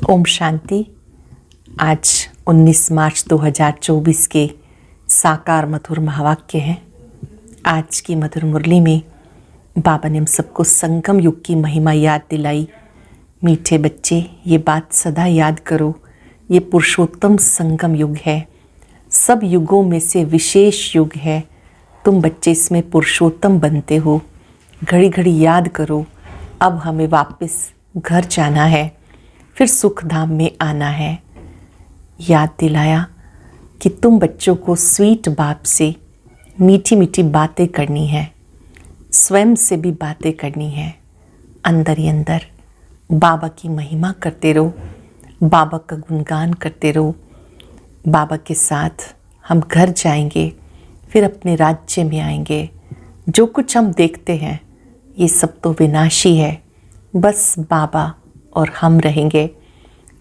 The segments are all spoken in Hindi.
ओम शांति। आज 19 मार्च 2024 के साकार मधुर महावाक्य हैं। आज की मधुर मुरली में बाबा ने हम सबको संगम युग की महिमा याद दिलाई। मीठे बच्चे, ये बात सदा याद करो, ये पुरुषोत्तम संगम युग है, सब युगों में से विशेष युग है। तुम बच्चे इसमें पुरुषोत्तम बनते हो। घड़ी घड़ी याद करो, अब हमें वापस घर जाना है, फिर सुख धाम में आना है। याद दिलाया कि तुम बच्चों को स्वीट बाप से मीठी मीठी बातें करनी है, स्वयं से भी बातें करनी है। अंदर ही अंदर बाबा की महिमा करते रहो, बाबा का गुणगान करते रहो। बाबा के साथ हम घर जाएंगे, फिर अपने राज्य में आएंगे। जो कुछ हम देखते हैं ये सब तो विनाशी है, बस बाबा और हम रहेंगे।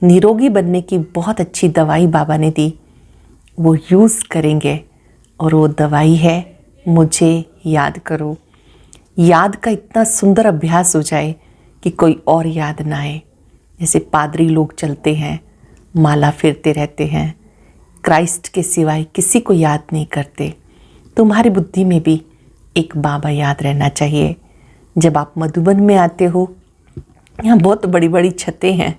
निरोगी बनने की बहुत अच्छी दवाई बाबा ने दी, वो यूज़ करेंगे। और वो दवाई है मुझे याद करो। याद का इतना सुंदर अभ्यास हो जाए कि कोई और याद ना आए। जैसे पादरी लोग चलते हैं, माला फेरते रहते हैं, क्राइस्ट के सिवाय किसी को याद नहीं करते। तुम्हारी बुद्धि में भी एक बाबा याद रहना चाहिए। जब आप मधुबन में आते हो, यहाँ बहुत बड़ी बड़ी छतें हैं।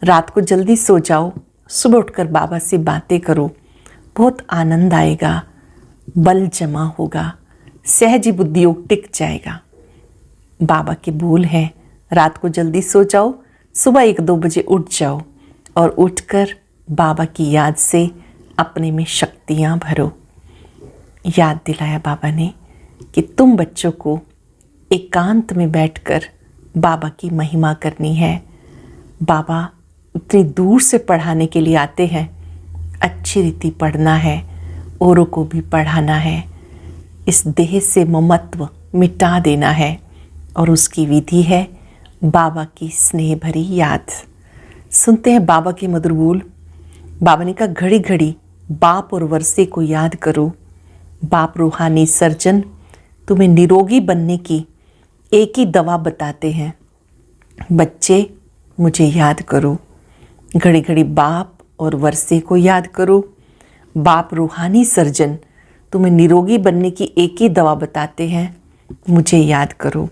रात को जल्दी सो जाओ, सुबह उठकर बाबा से बातें करो, बहुत आनंद आएगा, बल जमा होगा, सहज ही बुद्धि योग टिक जाएगा। बाबा के बोल हैं, रात को जल्दी सो जाओ, सुबह 1-2 बजे उठ जाओ और उठकर बाबा की याद से अपने में शक्तियाँ भरो। याद दिलाया बाबा ने कि तुम बच्चों को एकांत में बैठकर बाबा की महिमा करनी है। बाबा इतनी दूर से पढ़ाने के लिए आते हैं, अच्छी रीति पढ़ना है, औरों को भी पढ़ाना है। इस देह से ममत्व मिटा देना है और उसकी विधि है बाबा की स्नेह भरी याद। सुनते हैं बाबा के मधुर बोल। बाबा ने कहा, घड़ी घड़ी बाप और वर्षे को याद करो। बाप रूहानी सर्जन तुम्हें निरोगी बनने की एक ही दवा बताते हैं। बच्चे मुझे याद करो। घड़ी घड़ी बाप और वर्षे को याद करो। बाप रूहानी सर्जन तुम्हें निरोगी बनने की एक ही दवा बताते हैं, मुझे याद करो।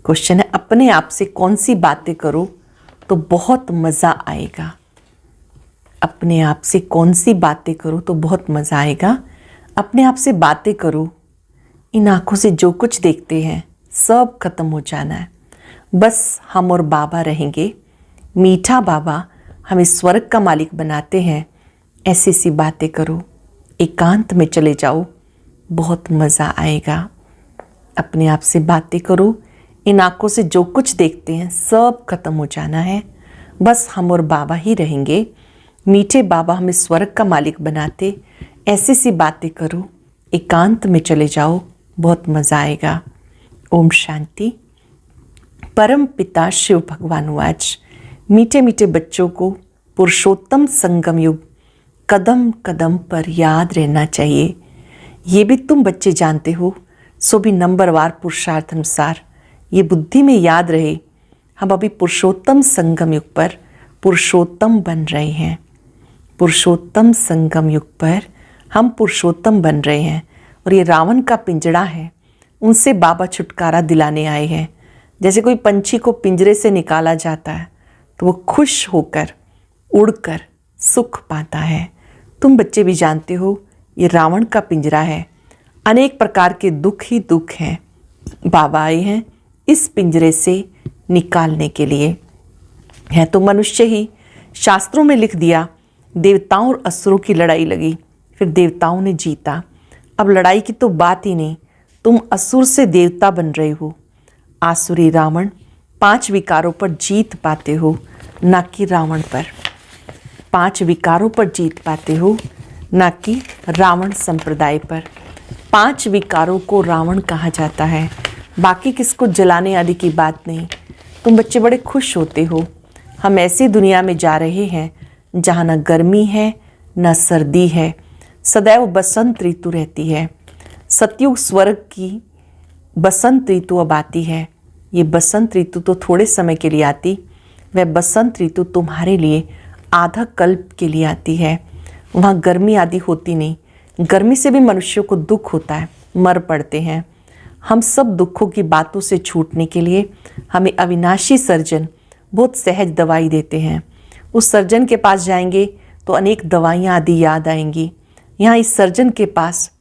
क्वेश्चन है, अपने आप से कौन सी बातें करो तो बहुत मज़ा आएगा। अपने आप से कौन सी बातें करो तो बहुत मज़ा आएगा। अपने आप से बातें करो। इन आँखों से जो कुछ देखते हैं सब खत्म हो जाना है, बस हम और बाबा रहेंगे। मीठा बाबा हमें स्वर्ग का मालिक बनाते हैं। ऐसी सी बातें करो, एकांत में चले जाओ, बहुत मज़ा आएगा। अपने आप से बातें करो। इन आँखों से जो कुछ देखते हैं सब खत्म हो जाना है, बस हम और बाबा ही रहेंगे। मीठे बाबा हमें स्वर्ग का मालिक बनाते। ऐसी सी बातें करो, एकांत में चले जाओ, बहुत मज़ा आएगा। ओम शांति। परम पिता शिव भगवान आज मीठे मीठे बच्चों को पुरुषोत्तम संगम युग कदम कदम पर याद रहना चाहिए। ये भी तुम बच्चे जानते हो, सो भी नंबरवार पुरुषार्थ अनुसार ये बुद्धि में याद रहे। हम अभी पुरुषोत्तम संगम युग पर पुरुषोत्तम बन रहे हैं। पुरुषोत्तम संगम युग पर हम पुरुषोत्तम बन रहे हैं। और ये रावण का पिंजड़ा है, उनसे बाबा छुटकारा दिलाने आए हैं। जैसे कोई पंछी को पिंजरे से निकाला जाता है तो वो खुश होकर उड़कर सुख पाता है। तुम बच्चे भी जानते हो ये रावण का पिंजरा है, अनेक प्रकार के दुख ही दुख हैं। बाबा आए हैं इस पिंजरे से निकालने के लिए। है तो मनुष्य ही। शास्त्रों में लिख दिया, देवताओं और असुरों की लड़ाई लगी, फिर देवताओं ने जीता। अब लड़ाई की तो बात ही नहीं, तुम असुर से देवता बन रहे हो। आसुरी रावण 5 विकारों पर जीत पाते हो, ना कि रावण पर। 5 विकारों पर जीत पाते हो, ना कि रावण संप्रदाय पर। 5 विकारों को रावण कहा जाता है, बाकी किसको जलाने आदि की बात नहीं। तुम बच्चे बड़े खुश होते हो। हम ऐसी दुनिया में जा रहे हैं जहाँ न गर्मी है न सर्दी है, सदैव बसंत ऋतु रहती है। सतयुग स्वर्ग की बसंत ऋतु अब आती है। ये बसंत ऋतु तो थोड़े समय के लिए आती, वह बसंत ऋतु तुम्हारे लिए आधा कल्प के लिए आती है। वहाँ गर्मी आदि होती नहीं। गर्मी से भी मनुष्यों को दुख होता है, मर पड़ते हैं। हम सब दुखों की बातों से छूटने के लिए हमें अविनाशी सर्जन बहुत सहज दवाई देते हैं। उस सर्जन के पास जाएंगे तो अनेक दवाइयाँ आदि याद आएंगी। यहाँ इस सर्जन के पास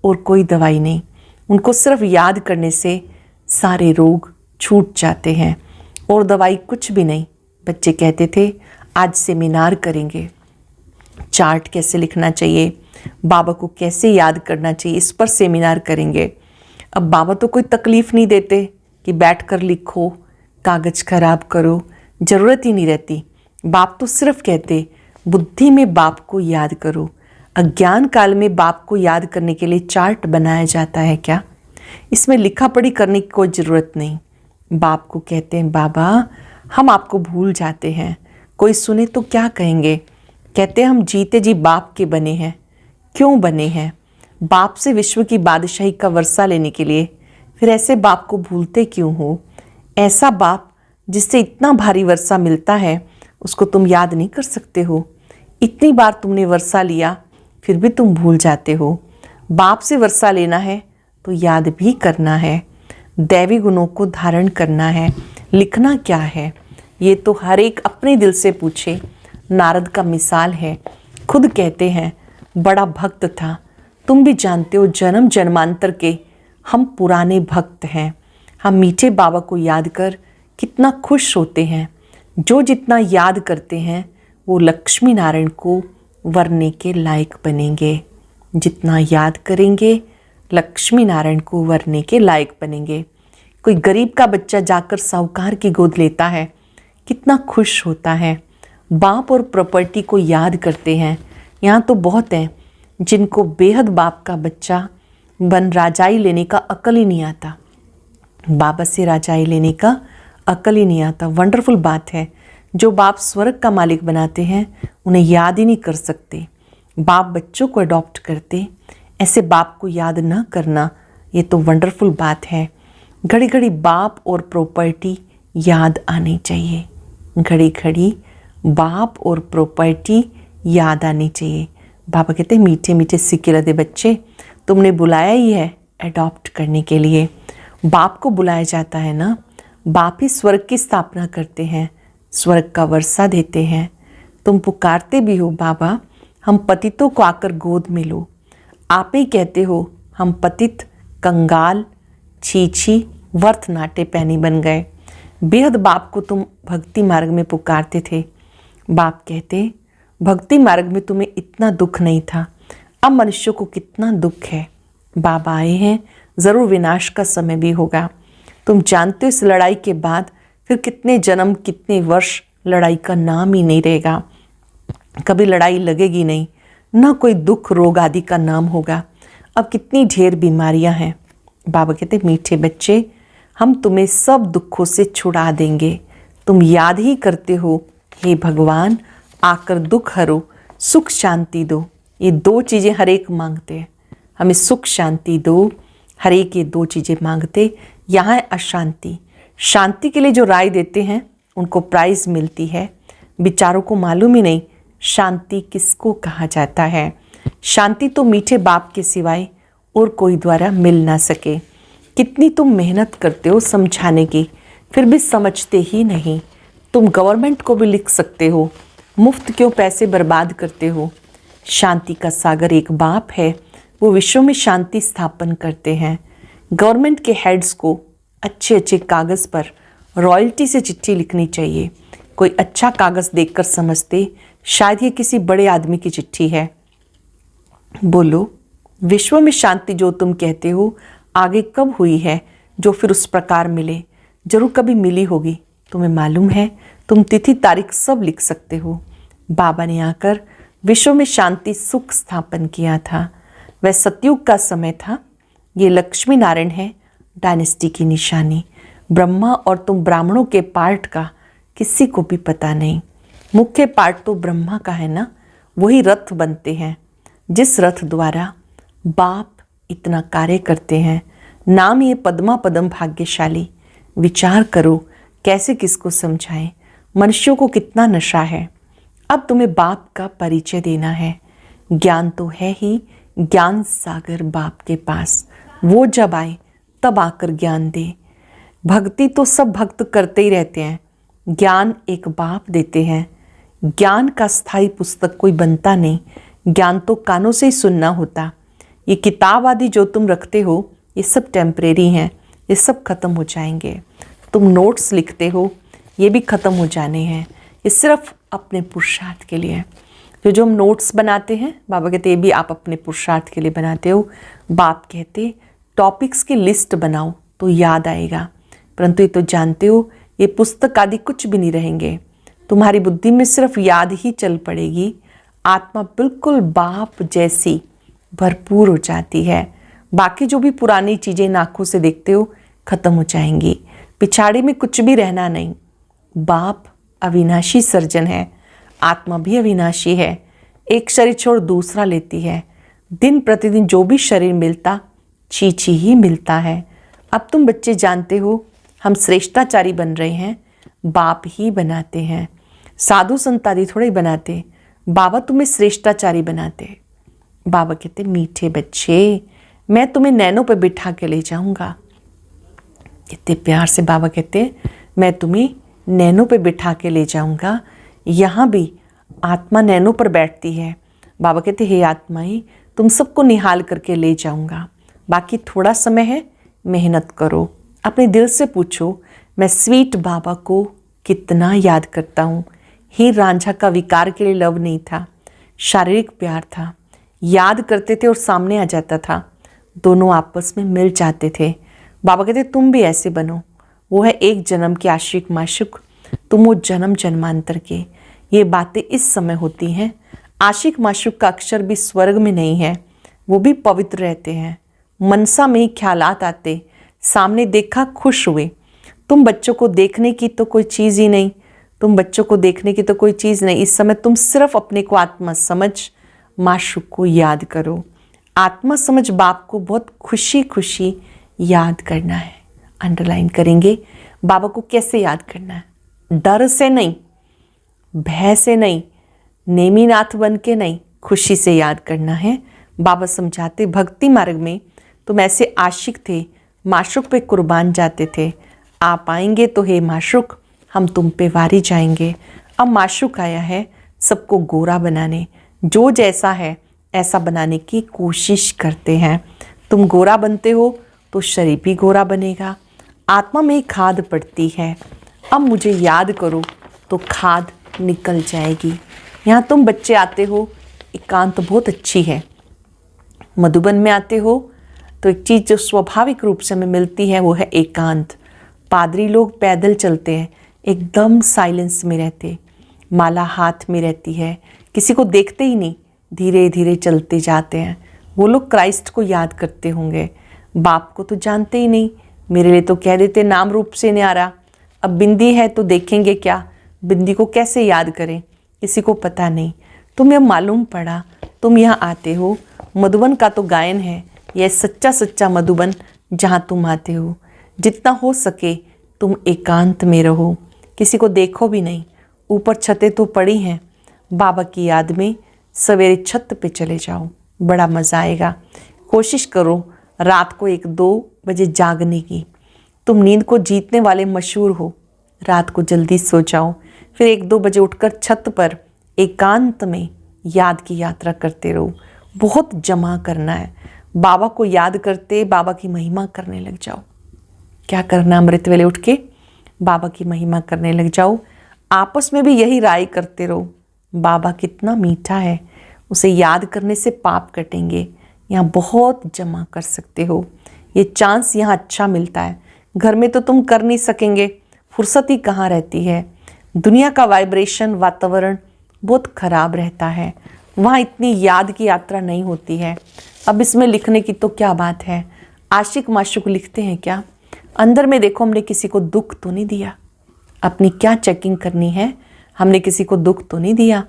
और कोई दवाई नहीं। उनको सिर्फ याद करने से सारे रोग छूट जाते हैं और दवाई कुछ भी नहीं। बच्चे कहते थे आज सेमिनार करेंगे, चार्ट कैसे लिखना चाहिए, बाबा को कैसे याद करना चाहिए, इस पर सेमिनार करेंगे। अब बाबा तो कोई तकलीफ़ नहीं देते कि बैठकर लिखो, कागज़ खराब करो, ज़रूरत ही नहीं रहती। बाप तो सिर्फ कहते बुद्धि में बाप को याद करो। अज्ञान काल में बाप को याद करने के लिए चार्ट बनाया जाता है क्या? इसमें लिखा पढ़ी करने की कोई ज़रूरत नहीं। बाप को कहते हैं बाबा हम आपको भूल जाते हैं, कोई सुने तो क्या कहेंगे। कहते हैं हम जीते जी बाप के बने हैं। क्यों बने हैं? बाप से विश्व की बादशाही का वर्षा लेने के लिए। फिर ऐसे बाप को भूलते क्यों हो? ऐसा बाप जिससे इतना भारी वर्षा मिलता है उसको तुम याद नहीं कर सकते हो। इतनी बार तुमने वर्षा लिया फिर भी तुम भूल जाते हो। बाप से वर्षा लेना है तो याद भी करना है, दैवी गुणों को धारण करना है। लिखना क्या है ये तो हर एक अपने दिल से पूछे। नारद का मिसाल है, खुद कहते हैं बड़ा भक्त था। तुम भी जानते हो जन्म जन्मांतर के हम पुराने भक्त हैं। हम मीठे बाबा को याद कर कितना खुश होते हैं। जो जितना याद करते हैं वो लक्ष्मी नारायण को वरने के लायक बनेंगे। जितना याद करेंगे लक्ष्मी नारायण को वरने के लायक बनेंगे। कोई गरीब का बच्चा जाकर साहूकार की गोद लेता है, कितना खुश होता है। बाप और प्रॉपर्टी को याद करते हैं। यहाँ तो बहुत हैं जिनको बेहद बाप का बच्चा बन राजाई लेने का अकल ही नहीं आता। बाबा से राजाई लेने का अकल ही नहीं आता। वंडरफुल बात है। जो बाप स्वर्ग का मालिक बनाते हैं उन्हें याद ही नहीं कर सकते। बाप बच्चों को अडॉप्ट करते, ऐसे बाप को याद न करना ये तो वंडरफुल बात है। घड़ी घड़ी बाप और प्रॉपर्टी याद आनी चाहिए। घड़ी घड़ी बाप और प्रॉपर्टी याद आनी चाहिए। बाबा कहते हैं मीठे मीठे सिक्के लदे बच्चे, तुमने बुलाया ही है अडॉप्ट करने के लिए। बाप को बुलाया जाता है ना। बाप ही स्वर्ग की स्थापना करते हैं, स्वर्ग का वर्षा देते हैं। तुम पुकारते भी हो बाबा हम पतितों को आकर गोद में लो। आप ही कहते हो हम पतित कंगाल छीछी वर्थ नाटे पैनी बन गए। बेहद बाप को तुम भक्ति मार्ग में पुकारते थे। बाप कहते भक्ति मार्ग में तुम्हें इतना दुख नहीं था, अब मनुष्यों को कितना दुख है। बाबा आए हैं, ज़रूर विनाश का समय भी होगा। तुम जानते हो इस लड़ाई के बाद फिर कितने जन्म कितने वर्ष लड़ाई का नाम ही नहीं रहेगा। कभी लड़ाई लगेगी नहीं, ना कोई दुख रोग आदि का नाम होगा। अब कितनी ढेर बीमारियां हैं। बाबा कहते मीठे बच्चे हम तुम्हें सब दुखों से छुड़ा देंगे। तुम याद ही करते हो हे भगवान आकर दुख हरो, सुख शांति दो। ये दो चीज़ें हर एक मांगते हैं। हमें सुख शांति दो, हर एक ये दो चीज़ें मांगते। यहाँ है अशांति। शांति के लिए जो राय देते हैं उनको प्राइज़ मिलती है। बेचारों को मालूम ही नहीं शांति किसको कहा जाता है। शांति तो मीठे बाप के सिवाय और कोई द्वारा मिल ना सके। कितनी तुम मेहनत करते हो समझाने की, फिर भी समझते ही नहीं। तुम गवर्नमेंट को भी लिख सकते हो, मुफ्त क्यों पैसे बर्बाद करते हो। शांति का सागर एक बाप है, वो विश्व में शांति स्थापन करते हैं। गवर्नमेंट के हेड्स को अच्छे अच्छे कागज़ पर रॉयल्टी से चिट्ठी लिखनी चाहिए। कोई अच्छा कागज़ देखकर समझते शायद ये किसी बड़े आदमी की चिट्ठी है। बोलो विश्व में शांति जो तुम कहते हो आगे कब हुई है जो फिर उस प्रकार मिले। जरूर कभी मिली होगी, तुम्हें मालूम है। तुम तिथि तारीख सब लिख सकते हो। बाबा ने आकर विश्व में शांति सुख स्थापन किया था। वह सतयुग का समय था। ये लक्ष्मी नारायण है डायनेस्टी की निशानी। ब्रह्मा और तुम ब्राह्मणों के पार्ट का किसी को भी पता नहीं। मुख्य पार्ट तो ब्रह्मा का है ना, वही रथ बनते हैं जिस रथ द्वारा बाप इतना कार्य करते हैं। नाम ये पद्मा पदम भाग्यशाली। विचार करो कैसे किसको समझाएं। मनुष्यों को कितना नशा है। अब तुम्हें बाप का परिचय देना है। ज्ञान तो है ही, ज्ञान सागर बाप के पास, वो जब आए तब आकर ज्ञान दे। भक्ति तो सब भक्त करते ही रहते हैं, ज्ञान एक बाप देते हैं। ज्ञान का स्थायी पुस्तक कोई बनता नहीं, ज्ञान तो कानों से ही सुनना होता। ये किताब आदि जो तुम रखते हो ये सब टेम्परेरी हैं, ये सब खत्म हो जाएंगे। तुम नोट्स लिखते हो ये भी ख़त्म हो जाने हैं, ये सिर्फ अपने पुरुषार्थ के लिए। जो हम नोट्स बनाते हैं, बाबा कहते ये भी आप अपने पुरुषार्थ के लिए बनाते हो। बाप कहते टॉपिक्स की लिस्ट बनाओ तो याद आएगा, परंतु ये तो जानते हो ये पुस्तक आदि कुछ भी नहीं रहेंगे। तुम्हारी बुद्धि में सिर्फ याद ही चल पड़ेगी। आत्मा बिल्कुल बाप जैसी भरपूर हो जाती है। बाकी जो भी पुरानी चीज़ें आँखों से देखते हो खत्म हो जाएंगी, पिछाड़ी में कुछ भी रहना नहीं। बाप अविनाशी सर्जन है, आत्मा भी अविनाशी है। एक शरीर छोड़ दूसरा लेती है। दिन प्रतिदिन जो भी शरीर मिलता चीची ही मिलता है। अब तुम बच्चे जानते हो हम श्रेष्ठाचारी बन रहे हैं, बाप ही बनाते हैं। साधु संत आदि थोड़े बनाते, बाबा तुम्हें श्रेष्ठाचारी बनाते। बाबा कहते मीठे बच्चे, मैं तुम्हें नैनों पर बिठा के ले जाऊंगा। कितने प्यार से बाबा कहते मैं तुम्हें नैनों पे बिठा के ले जाऊंगा। यहाँ भी आत्मा नैनों पर बैठती है। बाबा कहते हे आत्माएं, तुम सबको निहाल करके ले जाऊंगा। बाकी थोड़ा समय है, मेहनत करो। अपने दिल से पूछो मैं स्वीट बाबा को कितना याद करता हूँ। ही रांझा का विकार के लिए लव नहीं था, शारीरिक प्यार था। याद करते थे और सामने आ जाता था, दोनों आपस में मिल जाते थे। बाबा कहते तुम भी ऐसे बनो। वो है एक जन्म के आशिक माशुक, तुम वो जन्म जन्मांतर के। ये बातें इस समय होती हैं। आशिक माशुक का अक्षर भी स्वर्ग में नहीं है, वो भी पवित्र रहते हैं। मनसा में ही ख्यालात आते, सामने देखा खुश हुए। तुम बच्चों को देखने की तो कोई चीज़ ही नहीं, तुम बच्चों को देखने की तो कोई चीज़ नहीं। इस समय तुम सिर्फ अपने को आत्मा समझ माशुक को याद करो। आत्मा समझ बाप को बहुत खुशी खुशी याद करना है। अंडरलाइन करेंगे बाबा को कैसे याद करना है। डर से नहीं, भय से नहीं, नेमीनाथ बन के नहीं, खुशी से याद करना है। बाबा समझाते भक्ति मार्ग में तुम ऐसे आशिक थे, माशुक पे कुर्बान जाते थे। आप आएंगे तो हे माशुक हम तुम पे वारी जाएंगे। अब माशुक आया है सबको गोरा बनाने, जो जैसा है ऐसा बनाने की कोशिश करते हैं। तुम गोरा बनते हो तो शरीर भी गोरा बनेगा। आत्मा में खाद पड़ती है, अब मुझे याद करो तो खाद निकल जाएगी। यहाँ तुम बच्चे आते हो, एकांत बहुत अच्छी है। मधुबन में आते हो तो एक चीज़ जो स्वाभाविक रूप से हमें मिलती है वो है एकांत। पादरी लोग पैदल चलते हैं, एकदम साइलेंस में रहते, माला हाथ में रहती है, किसी को देखते ही नहीं, धीरे धीरे चलते जाते हैं। वो लोग क्राइस्ट को याद करते होंगे, बाप को तो जानते ही नहीं। मेरे लिए तो कह देते नाम रूप से न्यारा। अब बिंदी है तो देखेंगे क्या, बिंदी को कैसे याद करें, किसी को पता नहीं। तुम्हें मालूम पड़ा, तुम यहाँ आते हो। मधुबन का तो गायन है, यह सच्चा सच्चा मधुबन जहाँ तुम आते हो। जितना हो सके तुम एकांत में रहो, किसी को देखो भी नहीं। ऊपर छतें तो पड़ी हैं, बाबा की याद में सवेरे छत पे चले जाओ, बड़ा मज़ा आएगा। कोशिश करो रात को 1-2 बजे जागने की। तुम नींद को जीतने वाले मशहूर हो। रात को जल्दी सो जाओ, फिर 1-2 बजे उठकर छत पर एकांत में याद की यात्रा करते रहो। बहुत जमा करना है। बाबा को याद करते बाबा की महिमा करने लग जाओ। क्या करना, अमृत वेले उठ के बाबा की महिमा करने लग जाओ। आपस में भी यही राय करते रहो, बाबा कितना मीठा है, उसे याद करने से पाप कटेंगे। यहाँ बहुत जमा कर सकते हो, ये चांस यहाँ अच्छा मिलता है। घर में तो तुम कर नहीं सकेंगे, फुर्सत ही कहाँ रहती है। दुनिया का वाइब्रेशन वातावरण बहुत खराब रहता है, वहाँ इतनी याद की यात्रा नहीं होती है। अब इसमें लिखने की तो क्या बात है, आशिक माशुक लिखते हैं क्या? अंदर में देखो, हमने किसी को दुख तो नहीं दिया। अपनी क्या चेकिंग करनी है, हमने किसी को दुख तो नहीं दिया,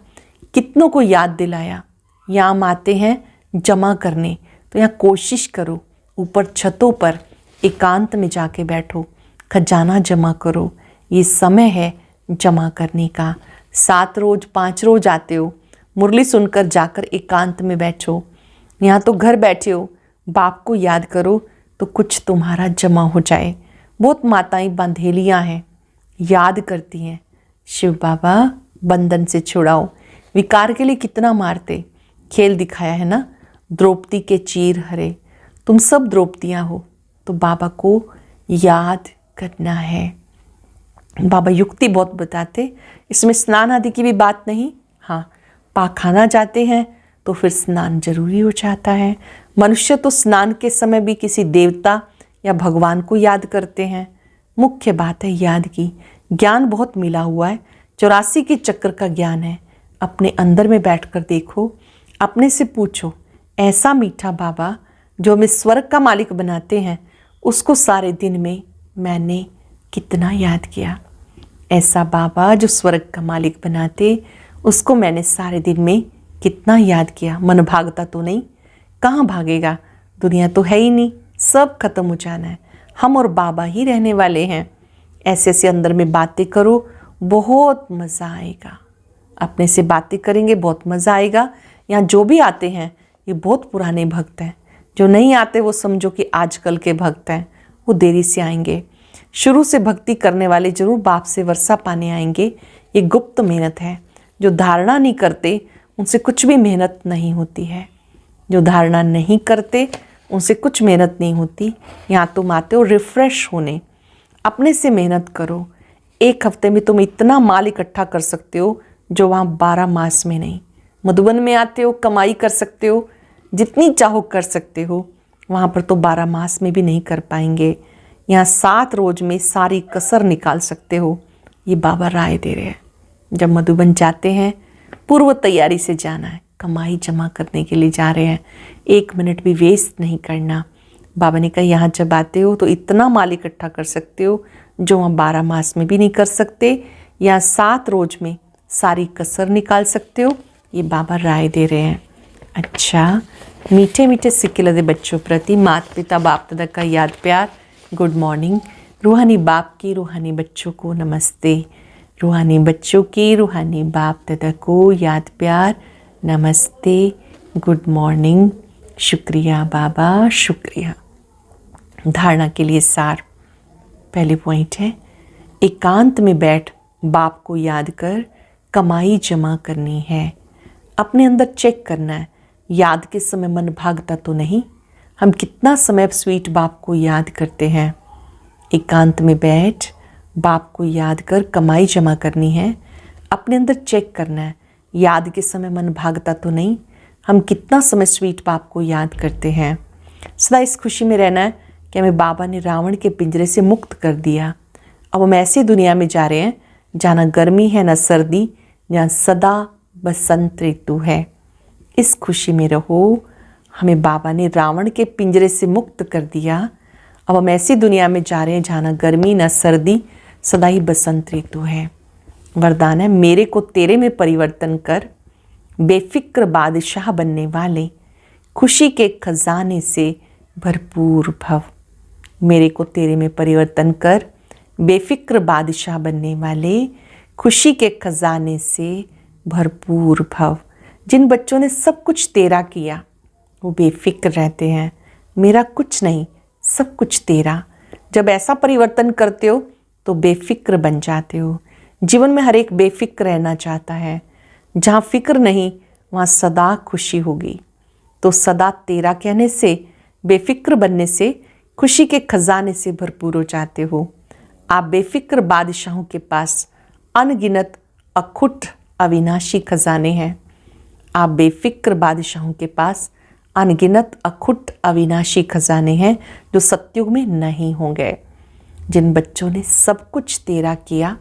कितनों को याद दिलाया। यहाँ हम आते हैं जमा करने, तो यहाँ कोशिश करो ऊपर छतों पर एकांत में जाके बैठो, खजाना जमा करो। ये समय है जमा करने का। 7 रोज 5 रोज आते हो, मुरली सुनकर जाकर एकांत में बैठो। यहाँ तो घर बैठे हो, बाप को याद करो तो कुछ तुम्हारा जमा हो जाए। बहुत माताएं बंधेलियाँ हैं, याद करती हैं, शिव बाबा बंधन से छुड़ाओ। विकार के लिए कितना मारते, खेल दिखाया है ना, द्रौपदी के चीर हरे। तुम सब द्रौपदियाँ हो, तो बाबा को याद करना है। बाबा युक्ति बहुत बताते, इसमें स्नान आदि की भी बात नहीं। हाँ, पाखाना जाते हैं तो फिर स्नान जरूरी हो जाता है। मनुष्य तो स्नान के समय भी किसी देवता या भगवान को याद करते हैं। मुख्य बात है याद की। ज्ञान बहुत मिला हुआ है, 84 के चक्र का ज्ञान है। अपने अंदर में बैठकर देखो, अपने से पूछो, ऐसा मीठा बाबा जो हमें स्वर्ग का मालिक बनाते हैं, उसको सारे दिन में मैंने कितना याद किया। ऐसा बाबा जो स्वर्ग का मालिक बनाते, उसको मैंने सारे दिन में कितना याद किया। मन भागता तो नहीं, कहाँ भागेगा, दुनिया तो है ही नहीं, सब खत्म हो जाना है, हम और बाबा ही रहने वाले हैं। ऐसे ऐसे अंदर में बातें करो, बहुत मज़ा आएगा। अपने से बातें करेंगे, बहुत मज़ा आएगा। यहाँ जो भी आते हैं ये बहुत पुराने भक्त हैं, जो नहीं आते वो समझो कि आजकल के भक्त हैं, वो देरी से आएंगे। शुरू से भक्ति करने वाले जरूर बाप से वर्षा पाने आएंगे। ये गुप्त मेहनत है। जो धारणा नहीं करते उनसे कुछ भी मेहनत नहीं होती है। जो धारणा नहीं करते उनसे कुछ मेहनत नहीं होती। यहाँ तुम आते हो रिफ्रेश होने, अपने से मेहनत करो। 1 हफ्ते में तुम इतना माल इकट्ठा कर सकते हो जो वहाँ 12 मास में नहीं। मधुबन में आते हो, कमाई कर सकते हो, जितनी चाहो कर सकते हो, वहाँ पर तो 12 मास में भी नहीं कर पाएंगे। यहाँ 7 रोज में सारी कसर निकाल सकते हो। ये बाबा राय दे रहे हैं। जब मधुबन जाते हैं पूर्व तैयारी से जाना है, कमाई जमा करने के लिए जा रहे हैं, 1 मिनट भी वेस्ट नहीं करना। बाबा ने कहा यहाँ जब आते हो तो इतना माल इकट्ठा कर सकते हो जो वहाँ 12 मास में भी नहीं कर सकते। यहाँ 7 रोज में सारी कसर निकाल सकते हो। ये बाबा राय दे रहे हैं। अच्छा, मीठे मीठे सिक्के लदे बच्चों प्रति माता पिता बाप दादा का याद प्यार। Good morning. रूहानी बाप की रूहानी बच्चों को नमस्ते। रूहानी बच्चों की रूहानी बाप दादा को याद प्यार, नमस्ते, गुड मॉर्निंग। शुक्रिया बाबा, शुक्रिया। धारणा के लिए सार। पहले पॉइंट है, एकांत में बैठ बाप को याद कर कमाई जमा करनी है। अपने अंदर चेक करना है, याद के समय मन भागता तो नहीं। हम कितना समय स्वीट बाप को याद करते हैं। एकांत में बैठ बाप को याद कर कमाई जमा करनी है। अपने अंदर चेक करना है, याद के समय मन भागता तो नहीं। हम कितना समय स्वीट बाप को याद करते हैं। सदा इस खुशी में रहना है कि हमें बाबा ने रावण के पिंजरे से मुक्त कर दिया। अब हम ऐसी दुनिया में जा रहे हैं जहाँ न गर्मी है न सर्दी, जहाँ सदा बसंत ऋतु है। इस खुशी में रहो, हमें बाबा ने रावण के पिंजरे से मुक्त कर दिया। अब हम ऐसी दुनिया में जा रहे हैं जहाँ न गर्मी न सर्दी, सदा ही बसंत ऋतु है। वरदान है, मेरे को तेरे में परिवर्तन कर, बेफिक्र बादशाह बनने वाले, खुशी के खजाने से भरपूर भव। मेरे को तेरे में परिवर्तन कर, बेफिक्र बादशाह बनने वाले, खुशी के खजाने से भरपूर भव। जिन बच्चों ने सब कुछ तेरा किया वो बेफिक्र रहते हैं। मेरा कुछ नहीं, सब कुछ तेरा। जब ऐसा परिवर्तन करते हो तो बेफिक्र बन जाते हो। जीवन में हर एक बेफिक्र रहना चाहता है। जहाँ फिक्र नहीं वहाँ सदा खुशी होगी। तो सदा तेरा कहने से, बेफिक्र बनने से, खुशी के खजाने से भरपूर हो जाते हो। आप बेफिक्र बादशाहों के पास अनगिनत अखुट अविनाशी खजाने हैं। आप बेफिक्र बादशाहों के पास अनगिनत अखुट अविनाशी खजाने हैं जो सत्युग में नहीं होंगे। जिन बच्चों ने सब कुछ तेरा किया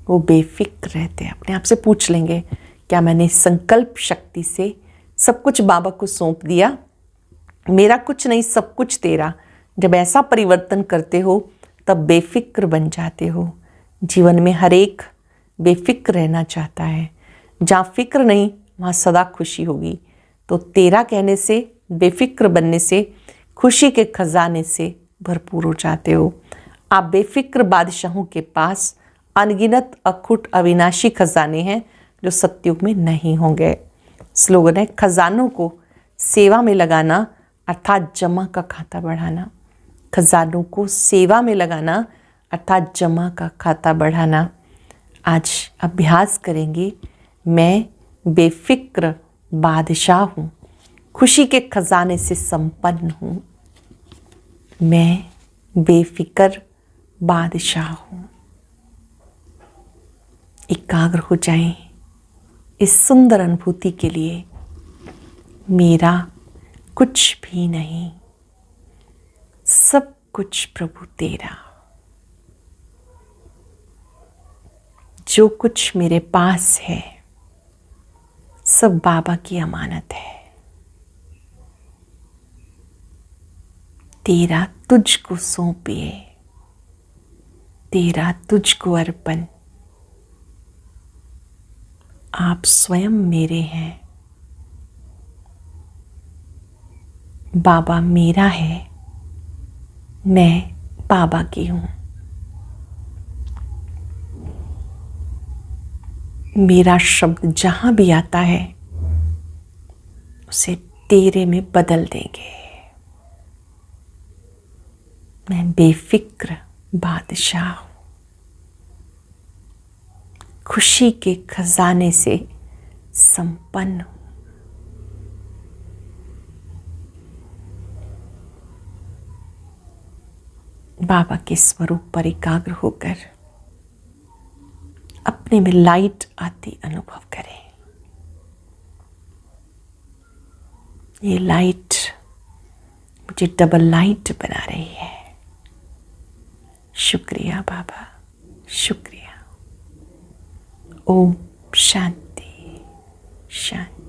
वो बेफिक्र रहते हैं। अपने आप से पूछ लेंगे, क्या मैंने संकल्प शक्ति से सब कुछ बाबा को सौंप दिया? मेरा कुछ नहीं, सब कुछ तेरा। जब ऐसा परिवर्तन करते हो तब बेफिक्र बन जाते हो। जीवन में हर एक बेफिक्र रहना चाहता है। जहाँ फिक्र नहीं वहाँ सदा खुशी होगी। तो तेरा कहने से, बेफिक्र बनने से, खुशी के खजाने से भरपूर हो जाते हो। आप बेफिक्र बादशाहों के पास अनगिनत अखुट अविनाशी खजाने हैं जो सतयुग में नहीं होंगे। स्लोगन है, खजानों को सेवा में लगाना अर्थात जमा का खाता बढ़ाना। खजानों को सेवा में लगाना अर्थात जमा का खाता बढ़ाना। आज अभ्यास करेंगे, मैं बेफिक्र बादशाह हूँ, खुशी के खजाने से संपन्न हूँ। मैं बेफिक्र बादशाह हूँ। एकाग्र हो जाएं इस सुंदर अनुभूति के लिए। मेरा कुछ भी नहीं, सब कुछ प्रभु तेरा। जो कुछ मेरे पास है सब बाबा की अमानत है। तेरा तुझको सौंपिए, तेरा तुझको अर्पण। आप स्वयं मेरे हैं। बाबा मेरा है, मैं बाबा की हूँ। मेरा शब्द जहाँ भी आता है उसे तेरे में बदल देंगे। मैं बेफिक्र बादशाह हूँ, खुशी के खजाने से संपन्न हूँ। बाबा के स्वरूप पर एकाग्र होकर अपने में लाइट आती अनुभव करें। ये लाइट मुझे डबल लाइट बना रही है। शुक्रिया बाबा, शुक्रिया। ओम शांति शांति।